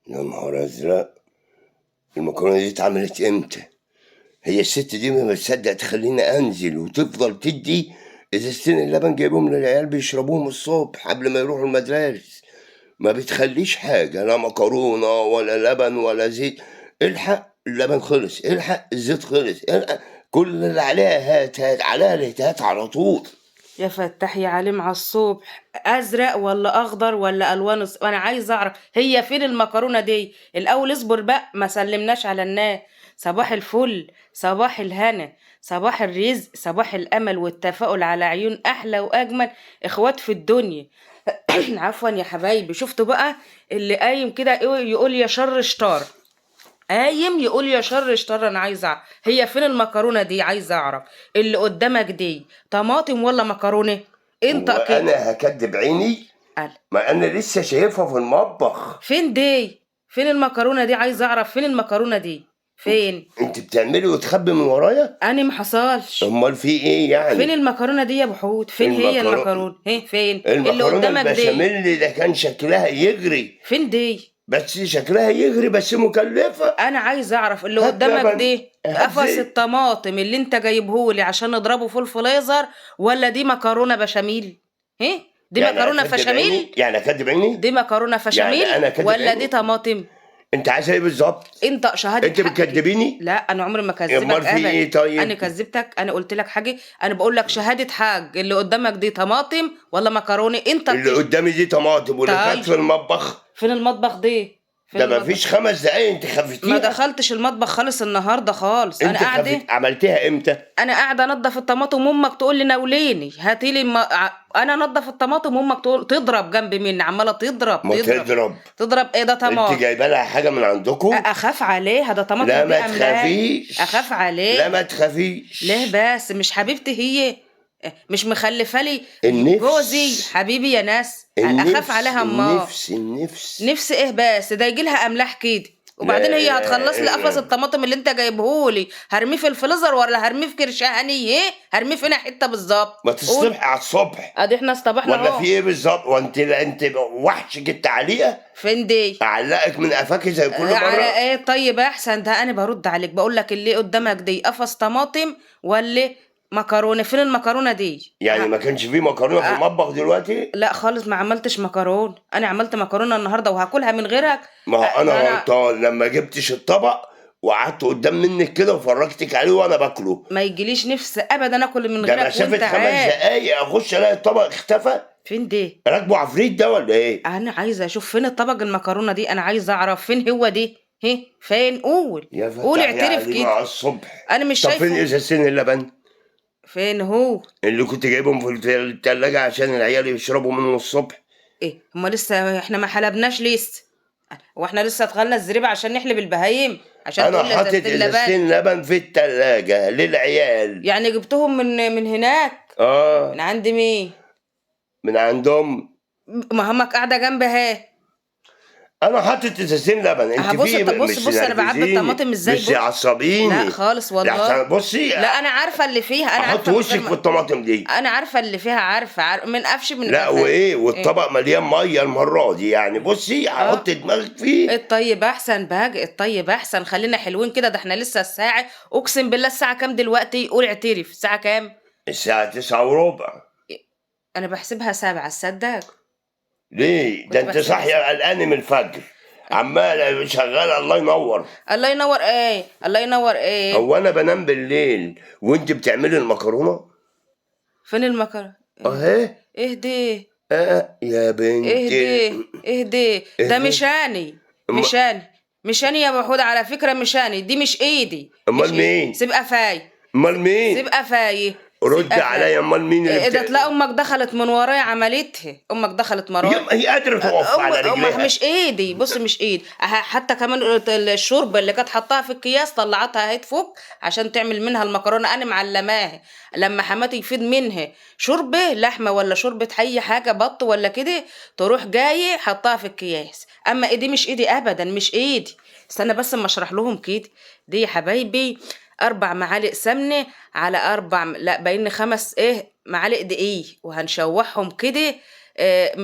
يا نهار ازرق، المكرونه دي اتعملت امتى؟ هي الست دي ما بتصدق تخليني انزل وتفضل تدي ازازتين اللبن جايبهم للعيال بيشربوهم الصبح قبل ما يروحوا المدارس. ما بتخليش حاجه، لا مكرونه ولا لبن ولا زيت. الحق اللبن خلص، الحق الزيت خلص، الحق كل اللي عليها هات هات عليها الهتات على طول. يا فتح يا عليم على الصبح، ازرق ولا اخضر ولا الوان انا عايزه اعرف هي فين المكرونه دي الاول. اصبر بقى، ما سلمناش على الناس. صباح الفل، صباح الهنا، صباح الرزق، صباح الامل والتفاؤل على عيون احلى واجمل اخوات في الدنيا. عفوا يا حبايبي، شفتوا بقى اللي قايم كده يقول يا شر شطار، قايم يقول يا شر اشتر. انا عايزه اعرف هي فين المكرونه دي، عايزه اعرف اللي قدامك دي طماطم ولا مكرونه؟ انت كده. وانا هكدب عيني؟ قال ما انا لسه شايفها في المطبخ. فين دي؟ فين المكرونه دي؟ عايزه اعرف فين المكرونه دي، فين؟ انت بتعملي وتخبي من ورايا؟ انا ما حصلش. امال في ايه يعني؟ فين المكرونه دي يا ابو حود؟ فين هي المكرونه؟ فين اللي المكرونه قدامك دي؟ البشاميل ده كان شكلها يغري. فين دي؟ بس شكلها يغري بس مكلفه. انا عايزه اعرف اللي هات قدامك لبن، دي هات قفص زيت. الطماطم اللي انت جايبهولي عشان نضربه في الفريزر، ولا دي مكرونه بشاميل؟ دي يعني مكرونه اكدب فشاميل؟ عيني؟ يعني اكدب عيني؟ دي مكرونه فشاميل يعني انا كدب ولا عيني؟ دي طماطم؟ انت عايزه ايه بالظبط؟ انت شهاده انت حق بتكدبيني؟ لا انا عمري ما كذبك امال في ابدا. ايه طيب؟ انا كذبتك؟ انا قلت لك حاجه؟ انا بقول لك شهاده حاج اللي قدامك دي طماطم ولا مكرونه؟ انت اللي قدامي دي طماطم واللي كانت طيب في المطبخ. فين المطبخ دي؟ فين ده ما المطبخ؟ فيش 5 دقايق انت ما خفتيها. دخلتش المطبخ خالص النهارده خالص. انا انت قاعده، عملتيها امتى؟ انا قاعده انضف الطماطم وامك تقول لي ناوليني هاتي لي انا انضف الطماطم وامك تقول تضرب جنب مني، عماله تضرب ما تضرب تضرب. تضرب. ايه ده انت طماطم؟ جايبه لها حاجه من عندكم؟ اخاف عليها، ده طماطم لا دي ما املاح. تخافيش. اخاف لا عليه. ما تخافيش. ليه بس؟ مش حبيبتي هي؟ مش مخلفه لي جوزي النفس. حبيبي يا ناس؟ اخاف النفس عليها اما النفس. نفس ايه بس؟ ده يجي لها املاح كده، وبعدين لا هي لا هتخلص لي قفص لا. الطماطم اللي انت جايبهولي، هرميه في الفريزر ولا هرميه في كرشهني؟ ايه هرميه فين حته بالظبط؟ ما قول. تصطبح على الصبح. ادي احنا اصطبحنا ولا في اهو. ايه بالظبط؟ وانت وحش جبت عليها. فين دي؟ اعلقك من قفاكي زي كل مره. على ايه طيب؟ احسن ده انا برد عليك بقول لك اللي قدامك دي قفص طماطم ولا مكرونه؟ فين المكرونه دي؟ يعني ما كانش فيه مكرونه في المطبخ دلوقتي؟ لا خالص، ما عملتش مكرونه. انا عملت مكرونه النهارده وهاكلها من غيرك. ما هو انا ده غلطان لما جبتش الطبق وقعدت قدام منك كده وفرجتك عليه وانا باكله. ما يجيليش نفس ابدا اكل من ده غيرك مسافه وانت 5 عارف. دقايق اخش الاقي الطبق اختفى. فين دي؟ راكبه عفريت ده ولا ايه؟ انا عايزه اشوف فين الطبق المكرونه دي، انا عايزه اعرف فين هو دي. فين؟ قول. يا قول فتح يا اعترف علي كده. مع الصبح. انا مش طب فين شايفه. ازازتين اللبن فين هو؟ اللي كنت جايبهم في التلاجة عشان العيال يشربوا منهم الصبح؟ ايه هما لسه احنا ما حلبناش لسه؟ واحنا لسه دخلنا الزريبه عشان نحلب البهايم عشان انا تقول لي حاطط ازازتين لبن؟ ازازتين لبن في التلاجة للعيال. يعني جبتهم من هناك؟ من اه عند مين؟ من عندهم. ما همك قاعده جنبها. انا حاطط ازازتين لبن. انت هبص. في طب بص مش بص انا بعبي نرجسيني، الطماطم ازاي. مش بص. عصبيني. لا خالص والله. لحسن بصي لا انا عارفه اللي فيها، انا احط عارفه من وشك غير في الطماطم دي. انا عارفه اللي فيها، عارفه من قفش من لا قفاك. وايه، إيه؟ والطبق مليان ميه المره دي يعني. بصي هحط دماغك فيه. الطيب احسن بهاج، الطيب احسن. خلينا حلوين كده، ده احنا لسه الساعه، اقسم بالله الساعه كام دلوقتي؟ قول اعترف الساعه كام. الساعه 9:15. انا بحسبها 7 تصدق. ليه؟ ده كنت انت بحسبها صاحيه قلقاني من الفجر عمال شغاله. الله ينور. الله ينور ايه؟ الله ينور ايه؟ هو انا بنام بالليل وانت بتعملي المكرونه؟ فين المكرونه؟ اهي. اهدي يا بنتي. اهدي ده اهدي. مشاني مشاني يا محمود، على فكره مشاني دي مش ايدي. امال مش مين؟ سيب قفاي. امال مين؟ سيب قفاي. رد عليا. امال مين اللي ده تلاقي امك دخلت من ورايا عملتها، امك دخلت ورايا. هي قادره تقف على امك رجليها. مش ايدي. بص مش ايد. حتى كمان الشوربه اللي كانت حطاها في الكياس طلعتها اهي تفك عشان تعمل منها المكرونه. انا معلماها لما حماتي يفيد منها شوربه لحمه ولا شوربه اي حاجه بط ولا كده، تروح جايه حطاها في الكياس. اما ايدي مش ايدي ابدا، مش ايدي. استنى بس اما اشرح لهم كده. دي يا حبايبي 4 معالق سمنه على 4 لا باين 5 معالق دقيق، وهنشوحهم كده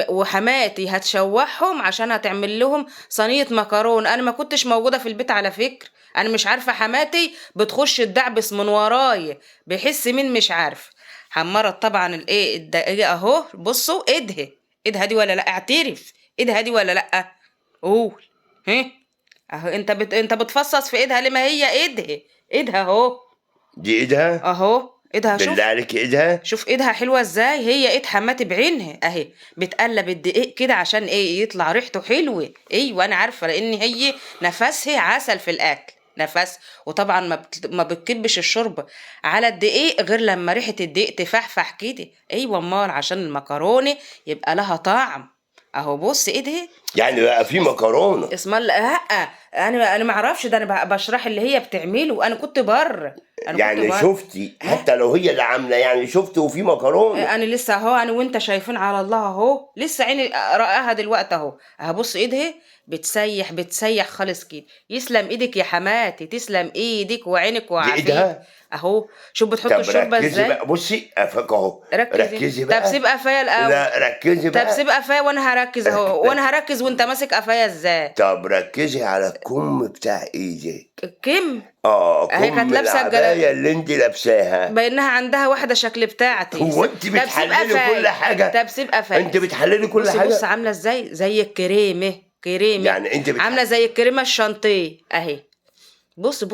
وحماتي هتشوحهم عشان هتعمل لهم صينية مكرونة. انا ما كنتش موجودة في البيت على فكرة، انا مش عارفة، حماتي بتخش تدعبس من ورايا بحس مين مش عارف. حمرت طبعا الايه الدقيقة اهو، بصوا ايدها دي ولا لا؟ اعترف، ايدها دي ولا لا؟ قول. ها اهو، انت بتفصص في ايدها ليه؟ ما هي ايدها اهو. دي ايدها؟ اهو ايدها، بالله شوف عليك ايدها؟ شوف ايدها حلوه ازاي، هي ايد حماتي بعينها اهي. بتقلب الدقيق كده عشان ايه؟ يطلع ريحته حلوه. ايوه انا عارفه، لان هي نفسها عسل في الاكل، نفس. وطبعا ما بتكبش الشرب على الدقيق غير لما ريحه الدقيق تفحفح كده. ايوه امال، عشان المكرونه يبقى لها طعم. اهو بص ايدها. يعني بقى في مكرونه؟ اسم الله، لا، انا ما اعرفش ده، انا بشرح اللي هي بتعمله، انا كنت بره. يعني شفتي حتى لو هي اللي عامله، يعني شفت وفي مكرونه؟ انا لسه اهو، انا وانت شايفين على الله اهو، لسه عيني رآها دلوقتي اهو. هبص ايدها بتسيح خالص كده. يسلم ايدك يا حماتي، تسلم ايدك وعينك دي وعافيتك. ايدها؟ اهو شوف بتحط طب الشوربه ركزي ازاي. بقى، بصي قفاك اهو. ركزي. ركزي طب بقى. سيب قفايا الاول. لا ركزي طب بقى. سيب قفايا وانا هركز اهو، وانا هركز وانت ماسك قفايا ازاي. طب ركزي على الكم بتاع ايدك. كم. اهي كانت كم لابسه العبايه اللي انت لابساها. بانها عندها واحده شكل بتاعتي. هو انت طب سيب بتحللي كل قفايا. حاجه؟ طب سيب قفايا. انت بتحللي كل بص حاجه؟ عامله ازاي؟ زي الكريمه، يعني انت عامله زي الكريمه الشانتيه اهي. بص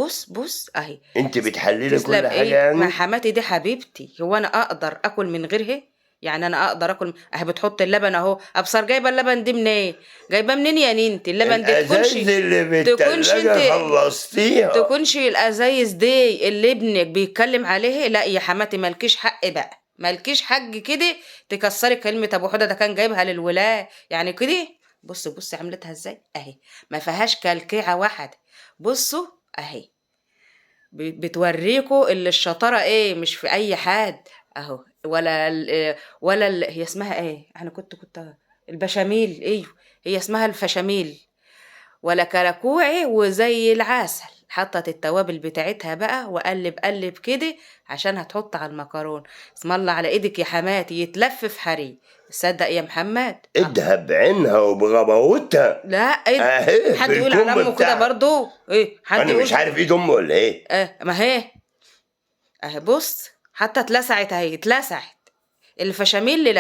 اهي. انت بتحللي تسلم كل حاجه ايه، ما يعني؟ حماتي دي حبيبتي، هو انا اقدر اكل من غيرها؟ يعني انا اقدر اكل اهي؟ بتحط اللبن اهو. ابصر جايبه اللبن دي منين؟ جايبه منين يا ننتي؟ اللبن دي الازايز اللي تكونش انت بالتلاجة خلصتيها؟ تكونش الازايز دي اللي ابنك بيتكلم عليها؟ لا يا حماتي، مالكيش حق بقى، مالكيش حق كده تكسري كلمه ابو حوده، ده كان جايبها للولاء يعني كده. بص عملتها ازاي اهي، ما فيهاش كلكيعه واحده. بصوا اهي، بتوريكوا اللي الشطاره ايه، مش في اي حد اهو. هي اسمها ايه؟ انا كنت البشاميل، ايوه هي اسمها الفشاميل. ولا كراكوعي وزي العسل. حطت التوابل بتاعتها بقى، وقلب كده عشان هتحط على المكرونه. اسم الله على ايدك يا حماتي، يتلف في حري. تصدق يا محمد؟ ادها بعينها وبغباوتها. لا اهي حد يقول على بالكم امه كده بتاعها. برضو؟ ايه حد انا يقول؟ مش عارف ايد امه ولا ايه. ما هي اهي، بص حتى اتلسعت اهي، اتلسعت. الفشاميل اللي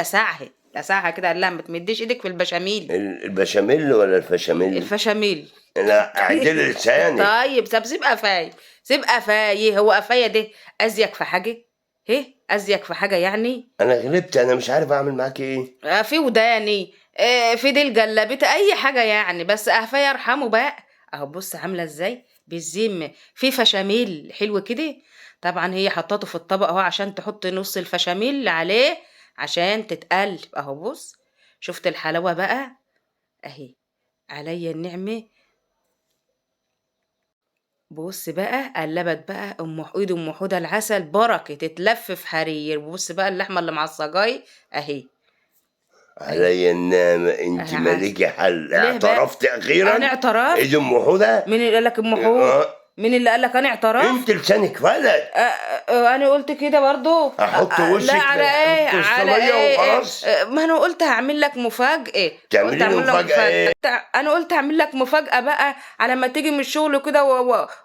لسعها كده، قال لها ما تمديش ايدك في البشاميل. البشاميل ولا الفشاميل؟ الفشاميل. لا اعدلي لساني. طيب سيب قفاي، سيب قفاي. هو قفايا ده ازيك في حاجه؟ ازيك في حاجه يعني؟ انا غلبت، انا مش عارف اعمل معاك ايه. في وداني، في دي الجلابيت، اي حاجه يعني، بس قفايا ارحمه بقى. اهو بص عامله ازاي بالذمه، في فشاميل حلو كده. طبعا هي حطته في الطبق اهو عشان تحط نص الفشاميل عليه عشان تتقلب. اهو بص، شفت الحلاوه بقى اهي، عليا النعمه. بص بقى قلبت بقى ام حوده العسل بركه تتلف في حرير. بص بقى اللحمه اللي مع السجاي اهي. عليا النعمة، انت عسل. مالكي حل، ليه بقى؟ اعترفت اخيرا؟ انا اعترفت. ايد ام حودة؟ مين اللي قال لك ام حود؟ مين اللي قال لك انا اعترفت؟ انت لسانك فلت. انا قلت كده برضو. احط وشك لا على ايه، في على الصينية ايه؟ وخلاص. ما انا قلت هعمل لك مفاجأة. تعملي قلت لي هعمل لك مفاجأة ايه؟ انا قلت هعمل لك مفاجأة بقى على ما تيجي من الشغل كده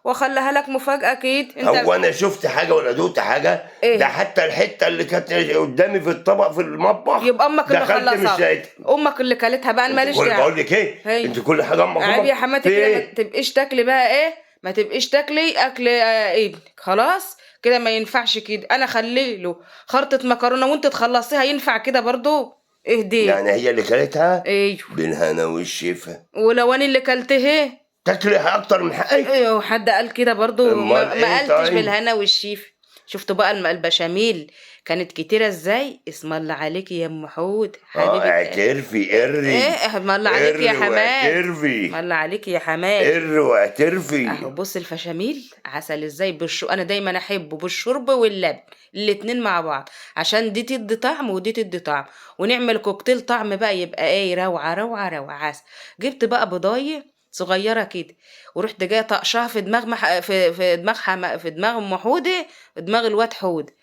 واخليها لك مفاجأة اكيد. هو انا شفت حاجة ولا دوت حاجة؟ إيه؟ ده حتى الحتة اللي كانت قدامي في الطبق في المطبخ يبقى امك اللي دخلت مش خلصها، لقيتها. امك اللي كلتها بقى، انا ماليش بقول دعوة. لك ايه؟ هي. انت كل حاجة امك عيب يا حماتي كده، ما ايه؟ تبقيش تاكلي بقى ايه، ما تبقيش تاكلي اكل ابنك خلاص كده، ما ينفعش كده. انا خلي له خرطة مكرونة وانت تخلصيها، ينفع كده برضو؟ اهدي. يعني هي اللي كلتها؟ ايوه. بالهنا والشفا. ولو انا اللي كلته تاكلي اكتر من حقك. ايوه، حد قال كده برضو؟ امال ما ايه قلتش طيب؟ بالهنا والشيف. شفتوا بقى البشاميل كانت كتيرة ازاي؟ اسم الله عليكي يا ام حود حبيبة. اعترفي اري. اسم الله عليكي يا حماد. واعترفي. اسم الله عليكي يا حماد. واعترفي. اهو بص الفشاميل عسل ازاي انا دايما احبه بالشرب واللبن الاتنين مع بعض، عشان دي تدي طعم ودي تدي طعم، ونعمل كوكتيل طعم بقى، يبقى ايه، روعة عسل. جبت بقى بضاية صغيرة كده، ورحت جاية طقشها في دماغ في دماغ ام حودة، دماغ الواد حودة،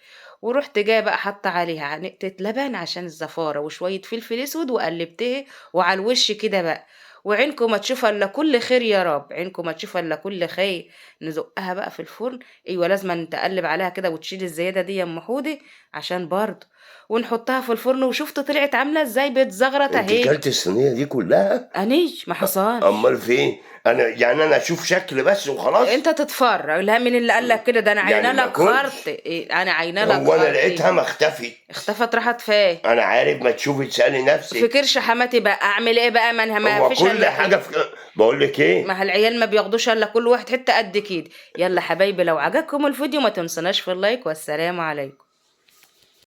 ورحت جايه بقى حاطه عليها نقطه لبن عشان الزفاره وشويه فلفل اسود وقلبتها، وعلى الوش كده بقى. وعينكم ما تشوف الا كل خير يا رب، عينكم ما تشوف الا كل خير. نزقها بقى في الفرن. ايوه لازم تقلب عليها كده وتشيل الزياده دي يا ام حوده عشان برضه. ونحطها في الفرن، وشفت طلعت عامله ازاي بتزغرط انت اهي. كلت الصينيه دي كلها؟ انيش ما حصلش. امال فين؟ انا اشوف شكل بس وخلاص. انت تتفرج، لا مين اللي قال لك كده؟ ده انا عاينه يعني ما لك خرط، كنتش. إيه، انا عاينه لك هو انا خرط. لقيتها ما اختفت. اختفت راحت فين؟ انا عارف، ما تشوفي تسالي في نفسك. كرش حماتي بقى، اعمل ايه بقى؟ ما هو فيش كل الا حاجه كده. في. بقول لك ايه. ما العيال ما بياخدوش الا كل واحد حته قد كده. يلا حبايبي، لو عجبكم الفيديو ما تنسوناش في اللايك، والسلام عليكم.